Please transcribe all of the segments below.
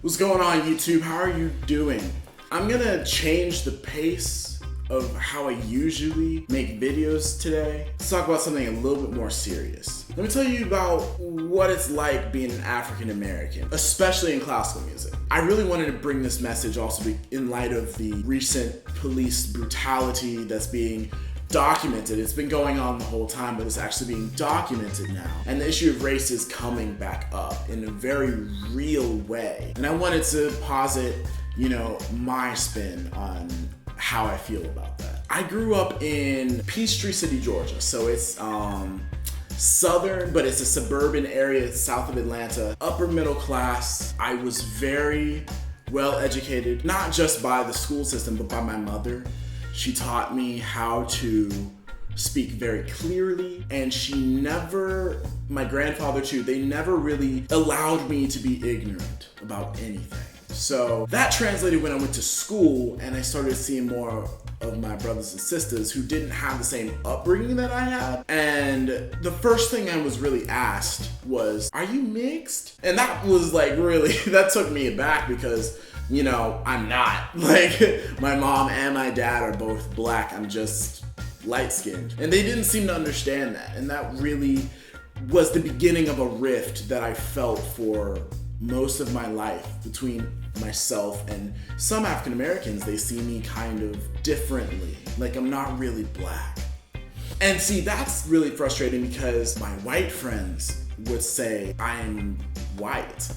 What's going on, YouTube? How are you doing? I'm gonna change the pace of how I usually make videos today. Let's talk about something a little bit more serious. Let me tell you about what it's like being an African American, especially in classical music. I really wanted to bring this message also in light of the recent police brutality that's being documented. It's been going on the whole time, but it's actually being documented now. And the issue of race is coming back up in a very real way. And I wanted to posit, my spin on how I feel about that. I grew up in Peachtree City, Georgia. So it's southern, but it's a suburban area south of Atlanta, upper middle class. I was very well educated, not just by the school system, but by my mother. She taught me how to speak very clearly, and my grandfather too, they never really allowed me to be ignorant about anything. So that translated when I went to school and I started seeing more of my brothers and sisters who didn't have the same upbringing that I had. And the first thing I was really asked was, "Are you mixed?" And that was that took me aback because I'm not. My mom and my dad are both black. I'm just light-skinned. And they didn't seem to understand that. And that really was the beginning of a rift that I felt for most of my life between myself and some African Americans. They see me kind of differently. Like I'm not really black. And see, that's really frustrating because my white friends would say I'm white.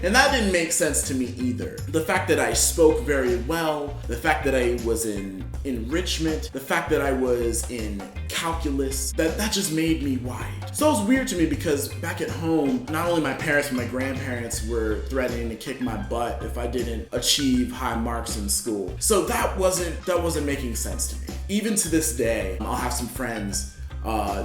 And that didn't make sense to me either. The fact that I spoke very well, the fact that I was in enrichment, the fact that I was in calculus, that just made me white. So it was weird to me because back at home, not only my parents but my grandparents were threatening to kick my butt if I didn't achieve high marks in school. So that wasn't making sense to me. Even to this day, I'll have some friends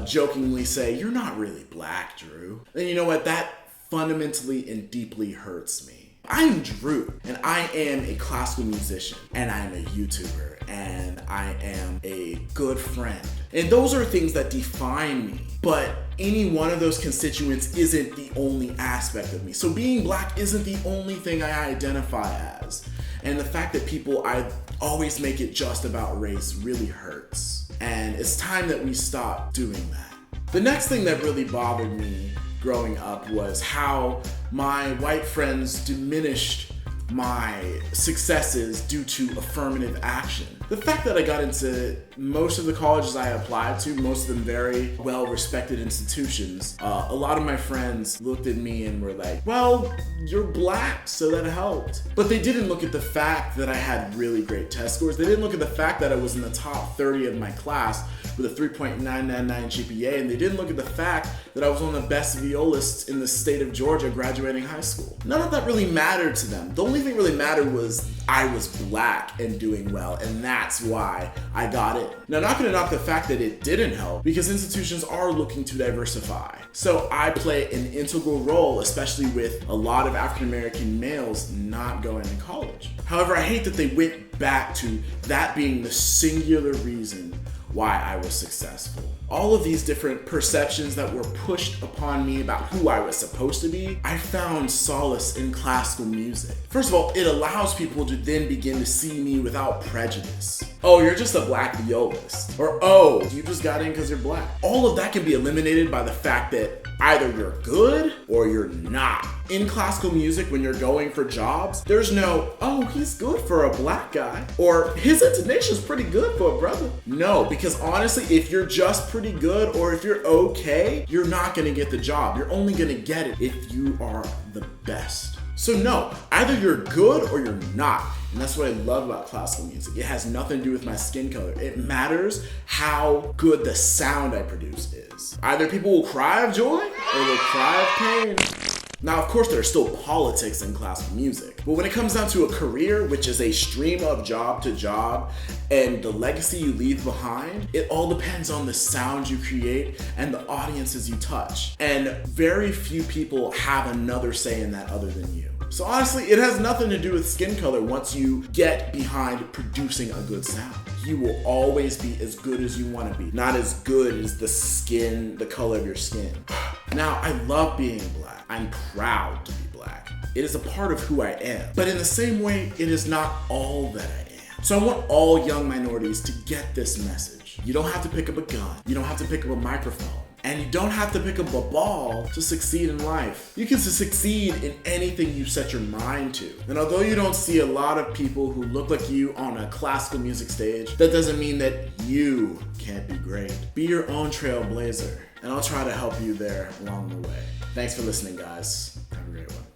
jokingly say, "You're not really black, Drew." And you know what? That fundamentally and deeply hurts me. I'm Drew, and I am a classical musician, and I'm a YouTuber, and I am a good friend. And those are things that define me. But any one of those constituents isn't the only aspect of me. So being black isn't the only thing I identify as. And the fact that I always make it just about race really hurts. And it's time that we stop doing that. The next thing that really bothered me growing up was how my white friends diminished my successes due to affirmative action. The fact that I got into most of the colleges I applied to, most of them very well-respected institutions, a lot of my friends looked at me and were like, "Well, you're black, so that helped." But they didn't look at the fact that I had really great test scores. They didn't look at the fact that I was in the top 30 of my class with a 3.999 GPA, and they didn't look at the fact that I was one of the best violists in the state of Georgia graduating high school. None of that really mattered to them. The only thing really mattered was I was black and doing well, and that's why I got it. Now, not gonna knock the fact that it didn't help, because institutions are looking to diversify. So I play an integral role, especially with a lot of African American males not going to college. However, I hate that they went back to that being the singular reason why I was successful. All of these different perceptions that were pushed upon me about who I was supposed to be, I found solace in classical music. First of all, it allows people to then begin to see me without prejudice. "Oh, you're just a black violist." Or, "Oh, you just got in because you're black." All of that can be eliminated by the fact that either you're good or you're not. In classical music, when you're going for jobs, there's no, "Oh, he's good for a black guy," or "His intonation's pretty good for a brother." No, because honestly, if you're just pretty good or if you're okay, you're not gonna get the job. You're only gonna get it if you are the best. So no, either you're good or you're not. And that's what I love about classical music. It has nothing to do with my skin color. It matters how good the sound I produce is. Either people will cry of joy or they'll cry of pain. Now, of course, there's still politics in classical music, but when it comes down to a career, which is a stream of job to job, and the legacy you leave behind, it all depends on the sound you create and the audiences you touch. And very few people have another say in that other than you. So honestly, it has nothing to do with skin color once you get behind producing a good sound. You will always be as good as you want to be, not as good as the color of your skin. Now, I love being black. I'm proud to be black. Black. It is a part of who I am. But in the same way, it is not all that I am. So I want all young minorities to get this message. You don't have to pick up a gun. You don't have to pick up a microphone. And you don't have to pick up a ball to succeed in life. You can succeed in anything you set your mind to. And although you don't see a lot of people who look like you on a classical music stage, that doesn't mean that you can't be great. Be your own trailblazer, and I'll try to help you there along the way. Thanks for listening, guys. Have a great one.